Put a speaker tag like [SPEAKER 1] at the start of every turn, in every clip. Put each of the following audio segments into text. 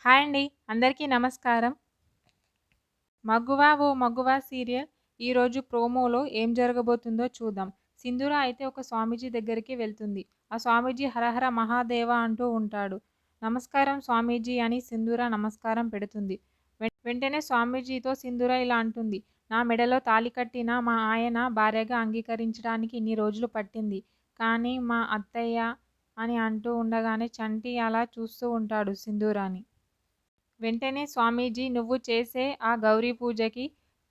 [SPEAKER 1] Hi అండి. అందరికీ నమస్కారం. 'మగువా ఓ మగువా' సీరియల్ ఈరోజు ప్రోమోలో ఏం జరగబోతుందో చూద్దాం. సింధూర అయితే ఒక స్వామీజీ దగ్గరికి వెళ్తుంది. ఆ స్వామీజీ హరహర మహాదేవ అంటూ ఉంటాడు. నమస్కారం స్వామీజీ అని సింధూర నమస్కారం పెడుతుంది. వెంటనే స్వామీజీతో సింధూర ఇలా అంటుంది. నా మెడలో తాళి కట్టిన మా ఆయన భార్యగా అంగీకరించడానికి ఇన్ని రోజులు పట్టింది. కానీ మా అత్తయ్య అని అంటూ ఉండగానే చంటి అలా చూస్తూ ఉంటాడు సింధూరాని. వెంటనే స్వామీజీ నువ్వు చేసే ఆ గౌరీ పూజకి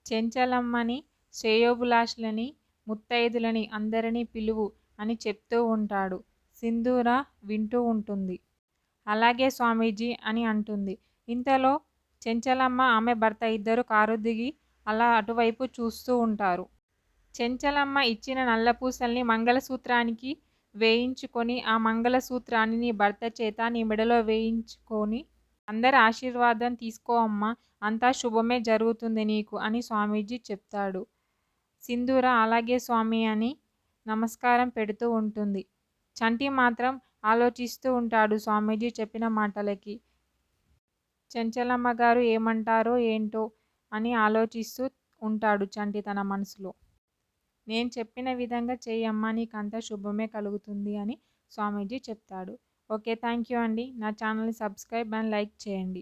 [SPEAKER 1] చెంచలమ్మని, శ్రేయోభిలాషులని, ముత్తైదులని అందరినీ పిలువు అని చెప్తూ ఉంటాడు. సింధూర వింటూ ఉంటుంది. అలాగే స్వామీజీ అని అంటుంది. ఇంతలో చెంచలమ్మ ఆమె భర్త ఇద్దరు కారు దిగి అలా అటువైపు చూస్తూ ఉంటారు. చెంచలమ్మ ఇచ్చిన నల్లపూసల్ని మంగళసూత్రానికి వేయించుకొని ఆ మంగళసూత్రాన్ని నీ భర్త చేత నీ మెడలో వేయించుకొని అందరి ఆశీర్వాదం తీసుకో అమ్మా, అంతా శుభమే జరుగుతుంది నీకు అని స్వామీజీ చెప్తాడు. సింధూర అలాగే స్వామి అని నమస్కారం పెడుతూ ఉంటుంది. చంటి మాత్రం ఆలోచిస్తూ ఉంటాడు స్వామీజీ చెప్పిన మాటలకి. చెంచలమ్మ గారు ఏమంటారో ఏంటో అని ఆలోచిస్తూ ఉంటాడు చంటి తన మనసులో. నేను చెప్పిన విధంగా చెయ్యమ్మా, నీకంతా శుభమే కలుగుతుంది అని స్వామీజీ చెప్తాడు. ఓకే, థ్యాంక్ యూ అండి. నా ఛానల్ని సబ్స్క్రైబ్ అండ్ లైక్ చేయండి.